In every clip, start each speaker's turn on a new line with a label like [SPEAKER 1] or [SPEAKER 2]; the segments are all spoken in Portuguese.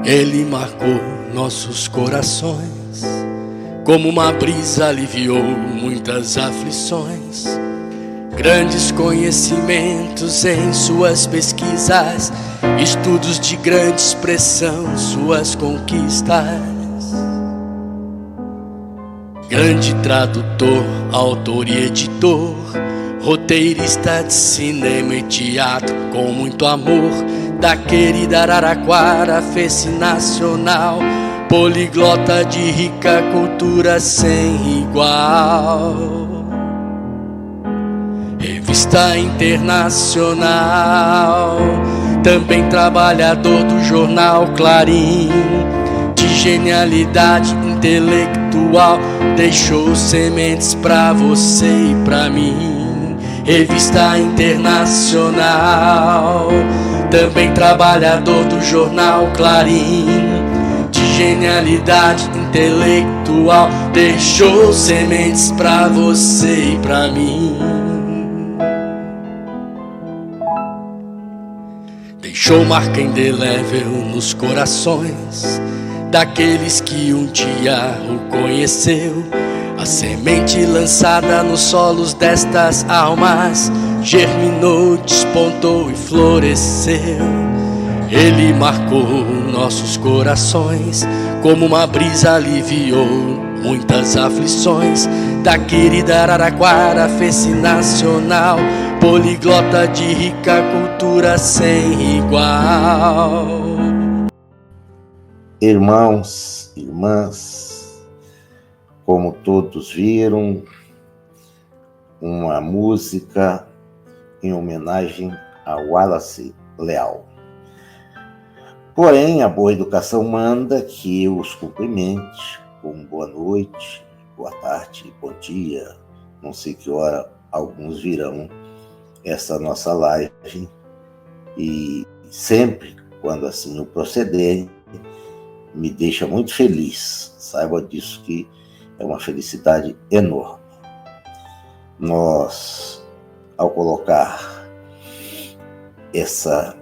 [SPEAKER 1] Ele marcou nossos corações, como uma brisa aliviou muitas aflições. Grandes conhecimentos em suas pesquisas, estudos de grande expressão, suas conquistas. Grande tradutor, autor e editor, roteirista de cinema e teatro com muito amor. Da querida Araraquara fez-se nacional, poliglota de rica cultura sem igual. Revista internacional, também trabalhador do jornal Clarim. De genialidade intelectual, deixou sementes pra você e pra mim. Revista internacional, também trabalhador do jornal Clarim. De genialidade intelectual, deixou sementes pra você e pra mim. Deixou marca indelével nos corações daqueles que um dia o conheceu. A semente lançada nos solos destas almas germinou, despontou e floresceu. Ele marcou nossos corações, como uma brisa aliviou muitas aflições. Da querida Araraquara fez-se nacional, poliglota de rica cultura sem igual.
[SPEAKER 2] Irmãos, irmãs, como todos viram, uma música em homenagem a Wallace Leal. Porém, a boa educação manda que eu os cumprimente com boa noite, boa tarde, bom dia. Não sei que hora alguns virão essa nossa live, e sempre quando assim o procederem, me deixa muito feliz. Saiba disso, que é uma felicidade enorme. Nós, ao colocar essa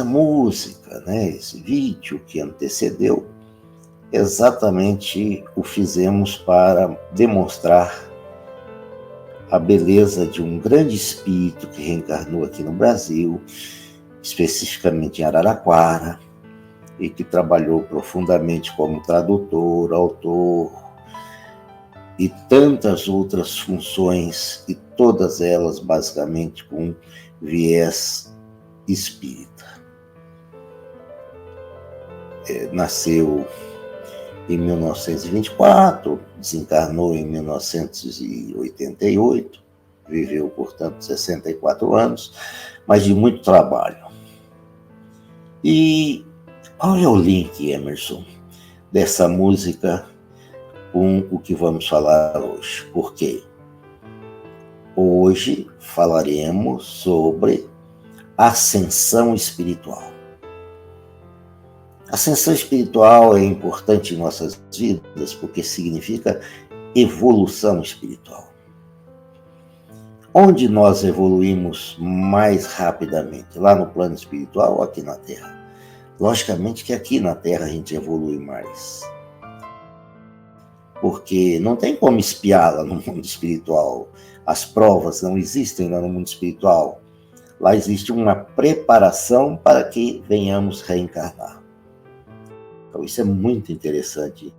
[SPEAKER 2] música, esse vídeo que antecedeu, exatamente o fizemos para demonstrar a beleza de um grande espírito que reencarnou aqui no Brasil, especificamente em Araraquara, e que trabalhou profundamente como tradutor, autor e tantas outras funções, e todas elas basicamente com viés espírita. Nasceu em 1924, desencarnou em 1988, viveu, portanto, 64 anos, mas de muito trabalho. E qual é o link, Emerson, dessa música com o que vamos falar hoje? Por quê? Hoje falaremos sobre ascensão espiritual. Ascensão espiritual é importante em nossas vidas porque significa evolução espiritual. Onde nós evoluímos mais rapidamente? Lá no plano espiritual ou aqui na Terra? Logicamente que aqui na Terra a gente evolui mais. Porque não tem como espiar lá no mundo espiritual. As provas não existem lá no mundo espiritual. Lá existe uma preparação para que venhamos reencarnar. Então isso é muito interessante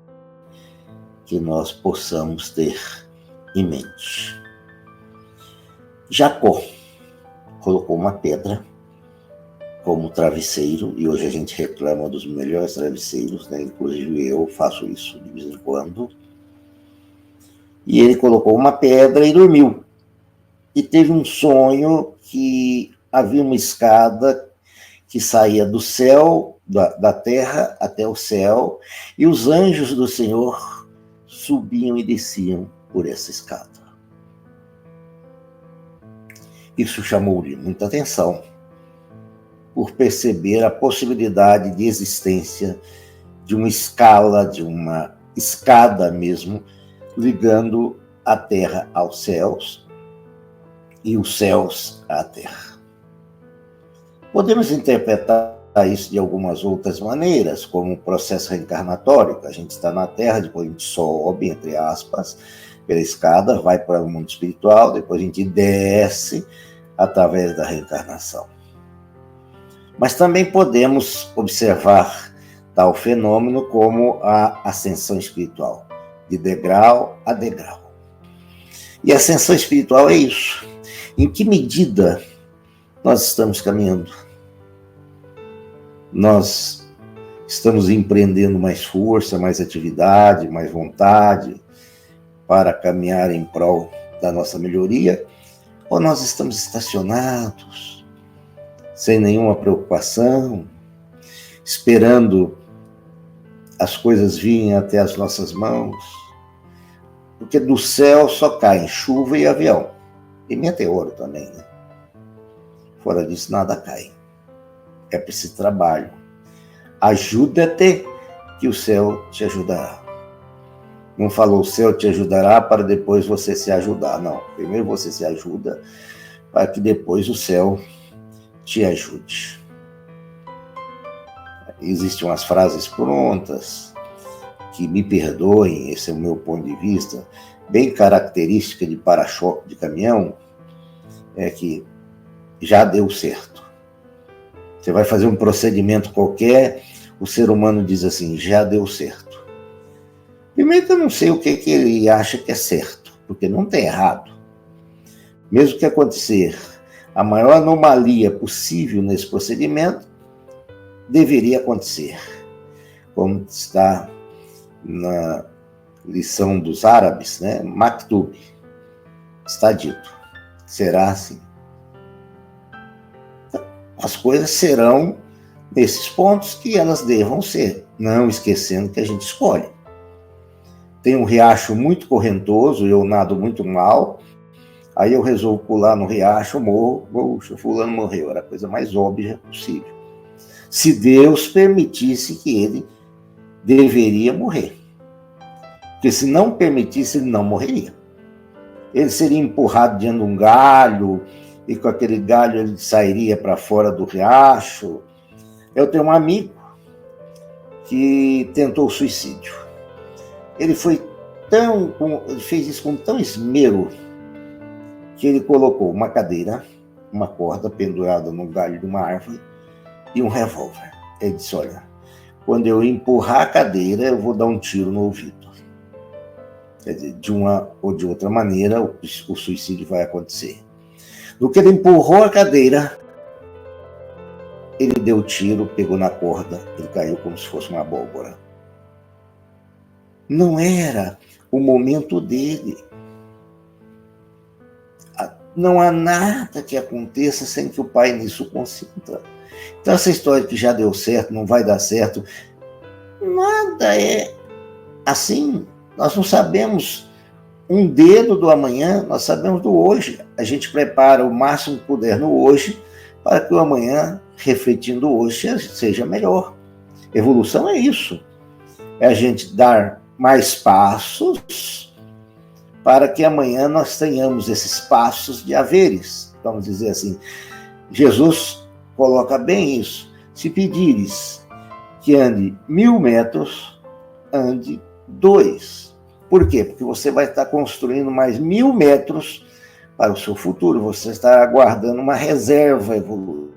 [SPEAKER 2] que nós possamos ter em mente. Jacó colocou uma pedra como travesseiro, e hoje a gente reclama dos melhores travesseiros, inclusive eu faço isso de vez em quando. E ele colocou uma pedra e dormiu. E teve um sonho que havia uma escada que saía do céu, da terra até o céu, e os anjos do Senhor subiam e desciam por essa escada. Isso chamou-lhe muita atenção, por perceber a possibilidade de existência de uma escala, de uma escada mesmo, ligando a terra aos céus e os céus à terra. Podemos interpretar isso de algumas outras maneiras, como o processo reencarnatório, que a gente está na Terra, depois a gente sobe, entre aspas, pela escada, vai para o mundo espiritual, depois a gente desce através da reencarnação. Mas também podemos observar tal fenômeno como a ascensão espiritual, de degrau a degrau. E a ascensão espiritual é isso. Em que medida nós estamos caminhando? Nós estamos empreendendo mais força, mais atividade, mais vontade para caminhar em prol da nossa melhoria? Ou nós estamos estacionados, sem nenhuma preocupação, esperando as coisas virem até as nossas mãos? Porque do céu só caem chuva e avião. E meteoro também, né? Fora disso, nada cai. É preciso trabalho. Ajuda-te que o céu te ajudará. Não falou o céu te ajudará para depois você se ajudar. Não. Primeiro você se ajuda para que depois o céu te ajude. Existem umas frases prontas que, me perdoem, esse é o meu ponto de vista, bem característica de para-choque de caminhão, é que já deu certo. Você vai fazer um procedimento qualquer, o ser humano diz assim, já deu certo. Primeiro que eu não sei o que ele acha que é certo, porque não tem errado. Mesmo que acontecer a maior anomalia possível nesse procedimento, deveria acontecer. Como está na lição dos árabes, né? Maktub, está dito, será assim. As coisas serão nesses pontos que elas devam ser, não esquecendo que a gente escolhe. Tem um riacho muito correntoso, eu nado muito mal, aí eu resolvo pular no riacho, morro, poxa, fulano morreu, era a coisa mais óbvia possível. Se Deus permitisse que ele deveria morrer. Porque se não permitisse, ele não morreria. Ele seria empurrado diante de um galho, e com aquele galho ele sairia para fora do riacho. Eu tenho um amigo que tentou suicídio. Ele fez isso com tão esmero que ele colocou uma cadeira, uma corda pendurada no galho de uma árvore e um revólver. Ele disse, olha, quando eu empurrar a cadeira, eu vou dar um tiro no ouvido. Quer dizer, de uma ou de outra maneira, o suicídio vai acontecer. No que ele empurrou a cadeira, ele deu o tiro, pegou na corda, ele caiu como se fosse uma abóbora. Não era o momento dele. Não há nada que aconteça sem que o Pai nisso consinta. Então essa história que já deu certo, não vai dar certo, nada é assim. Nós não sabemos um dedo do amanhã, nós sabemos do hoje. A gente prepara o máximo que puder no hoje para que o amanhã, refletindo hoje, seja melhor. Evolução é isso. É a gente dar mais passos para que amanhã nós tenhamos esses passos de haveres. Vamos dizer assim, Jesus coloca bem isso. Se pedires que ande 1000 metros, ande 2. Por quê? Porque você vai estar construindo mais 1000 metros para o seu futuro. Você está aguardando uma reserva evolutiva.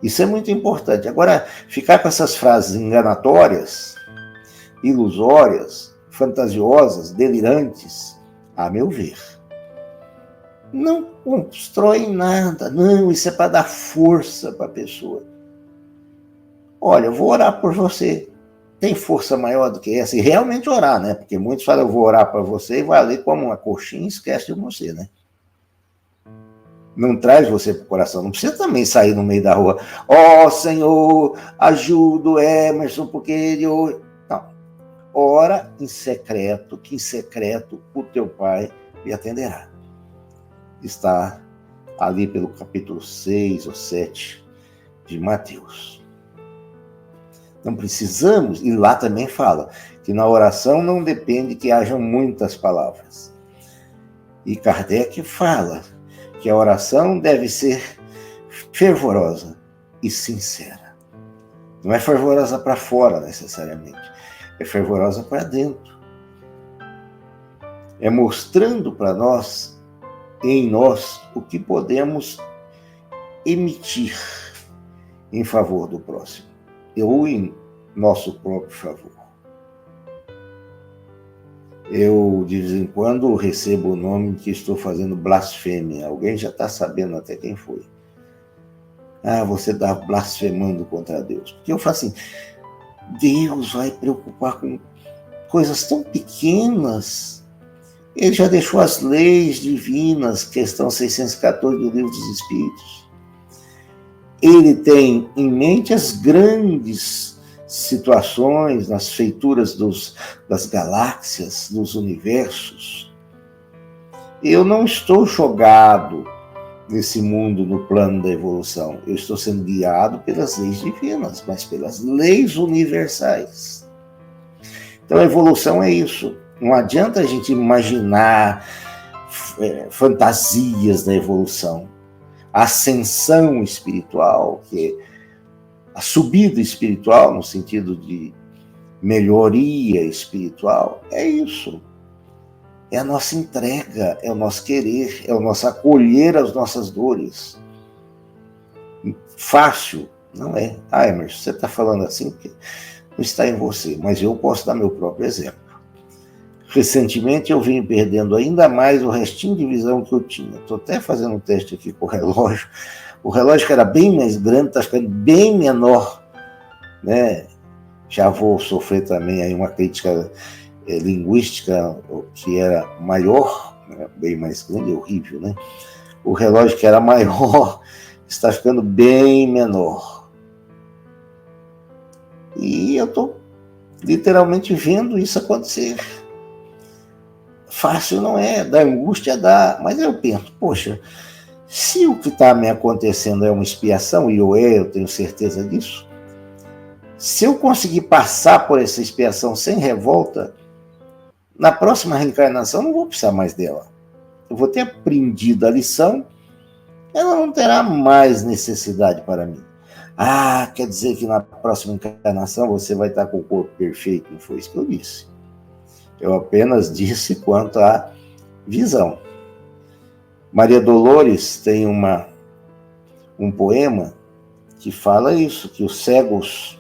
[SPEAKER 2] Isso é muito importante. Agora, ficar com essas frases enganatórias, ilusórias, fantasiosas, delirantes, a meu ver, não constrói nada. Não, isso é para dar força para a pessoa. Olha, eu vou orar por você. Tem força maior do que essa? E realmente orar, né? Porque muitos falam, eu vou orar para você, e vai ali como uma coxinha e esquece de você, né? Não traz você para o coração. Não precisa também sair no meio da rua. Ó, Senhor, ajuda o Emerson, porque ele... Não. Ora em secreto, que em secreto o teu Pai lhe atenderá. Está ali pelo capítulo 6 ou 7 de Mateus. Não precisamos, e lá também fala, que na oração não depende que hajam muitas palavras. E Kardec fala que a oração deve ser fervorosa e sincera. Não é fervorosa para fora, necessariamente. É fervorosa para dentro. É mostrando para nós, em nós, o que podemos emitir em favor do próximo, ou em nosso próprio favor. Eu, de vez em quando, recebo o nome que estou fazendo blasfêmia. Alguém já está sabendo até quem foi. Ah, você está blasfemando contra Deus. Porque eu falo assim, Deus vai preocupar com coisas tão pequenas. Ele já deixou as leis divinas, questão 614 do Livro dos Espíritos. Ele tem em mente as grandes situações nas feituras das galáxias, dos universos. Eu não estou jogado nesse mundo no plano da evolução. Eu estou sendo guiado pelas leis divinas, mas pelas leis universais. Então a evolução é isso. Não adianta a gente imaginar fantasias da evolução. A ascensão espiritual, que é a subida espiritual, no sentido de melhoria espiritual, é isso. É a nossa entrega, é o nosso querer, é o nosso acolher as nossas dores. Fácil, não é. Ah, Emerson, você está falando assim porque não está em você, mas eu posso dar meu próprio exemplo. Recentemente eu vim perdendo ainda mais o restinho de visão que eu tinha. Estou até fazendo um teste aqui com o relógio. O relógio que era bem mais grande, está ficando bem menor, né? Já vou sofrer também aí uma crítica linguística, que era maior, né? Bem mais grande, é horrível, né? O relógio que era maior está ficando bem menor. E eu estou literalmente vendo isso acontecer. Fácil não é, da angústia dá, mas eu penso, poxa, se o que está me acontecendo é uma expiação, e eu tenho certeza disso, se eu conseguir passar por essa expiação sem revolta, na próxima reencarnação eu não vou precisar mais dela. Eu vou ter aprendido a lição, ela não terá mais necessidade para mim. Ah, quer dizer que na próxima encarnação você vai estar com o corpo perfeito? Não foi isso que eu disse. Eu apenas disse quanto à visão. Maria Dolores tem um poema que fala isso, que os cegos,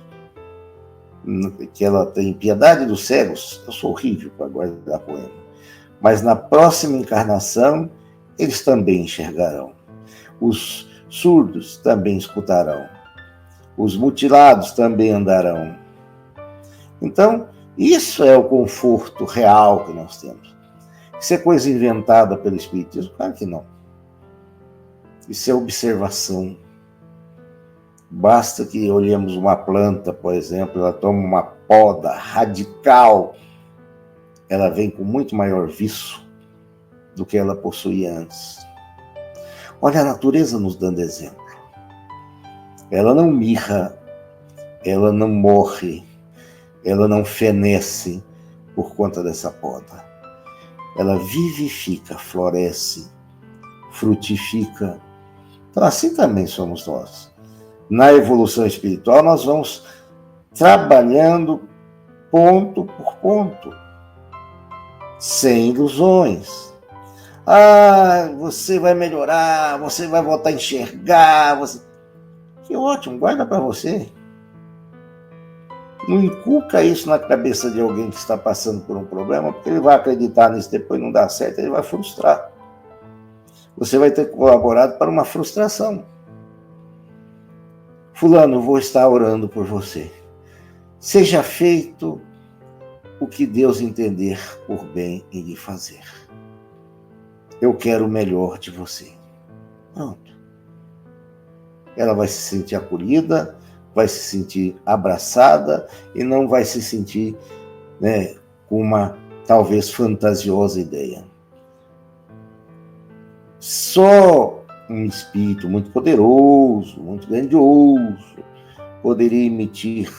[SPEAKER 2] que ela tem piedade dos cegos. Eu sou horrível para guardar poema. Mas na próxima encarnação, eles também enxergarão. Os surdos também escutarão. Os mutilados também andarão. Então, isso é o conforto real que nós temos. Isso é coisa inventada pelo Espiritismo? Claro que não. Isso é observação. Basta que olhemos uma planta, por exemplo, ela toma uma poda radical, ela vem com muito maior viço do que ela possuía antes. Olha a natureza nos dando exemplo. Ela não mirra, ela não morre, ela não fenece por conta dessa poda. Ela vivifica, floresce, frutifica. Então assim também somos nós. Na evolução espiritual nós vamos trabalhando ponto por ponto, sem ilusões. Ah, você vai melhorar, você vai voltar a enxergar. Que ótimo, guarda para você. Não inculca isso na cabeça de alguém que está passando por um problema, porque ele vai acreditar nisso, depois não dá certo, ele vai frustrar. Você vai ter colaborado para uma frustração. Fulano, eu vou estar orando por você. Seja feito o que Deus entender por bem em lhe fazer. Eu quero o melhor de você. Pronto. Ela vai se sentir acolhida, vai se sentir abraçada e não vai se sentir, né, com uma talvez fantasiosa ideia. Só um espírito muito poderoso, muito grandioso, poderia emitir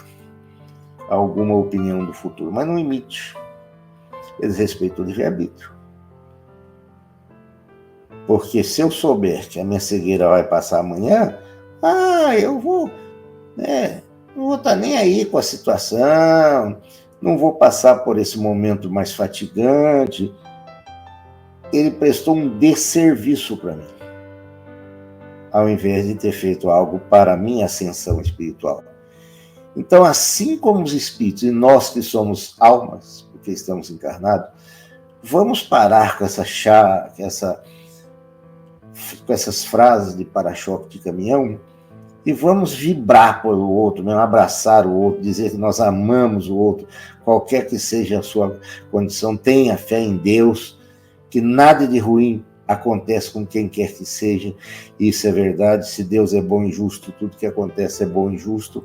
[SPEAKER 2] alguma opinião do futuro, mas não emite. Eles respeitam o livre-arbítrio. Porque se eu souber que a minha cegueira vai passar amanhã, Eu vou, não vou estar nem aí com a situação, não vou passar por esse momento mais fatigante. Ele prestou um desserviço para mim, ao invés de ter feito algo para a minha ascensão espiritual. Então, assim como os espíritos, e nós que somos almas, porque estamos encarnados, vamos parar com essas frases de para-choque de caminhão e vamos vibrar pelo outro, mesmo, abraçar o outro, dizer que nós amamos o outro, qualquer que seja a sua condição, tenha fé em Deus, que nada de ruim acontece com quem quer que seja. Isso é verdade. Se Deus é bom e justo, tudo que acontece é bom e justo.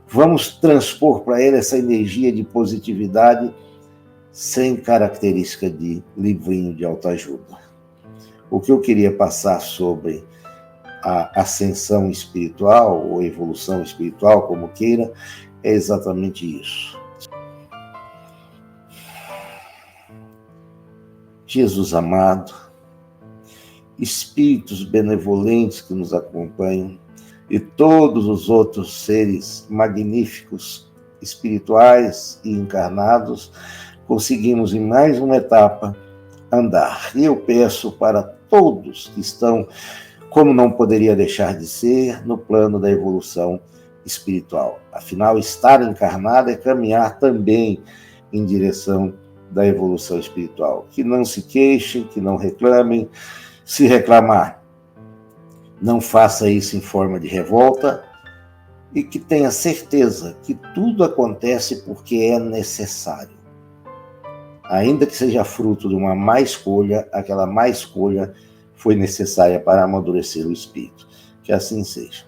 [SPEAKER 2] Vamos transpor para ele essa energia de positividade sem característica de livrinho de autoajuda. O que eu queria passar sobre a ascensão espiritual, ou evolução espiritual, como queira, é exatamente isso. Jesus amado, espíritos benevolentes que nos acompanham e todos os outros seres magníficos, espirituais e encarnados, conseguimos em mais uma etapa andar. E eu peço para todos que estão, como não poderia deixar de ser, no plano da evolução espiritual. Afinal, estar encarnado é caminhar também em direção da evolução espiritual. Que não se queixem, que não reclamem. Se reclamar, não faça isso em forma de revolta, e que tenha certeza que tudo acontece porque é necessário. Ainda que seja fruto de uma má escolha, aquela má escolha foi necessária para amadurecer o espírito. Que assim seja.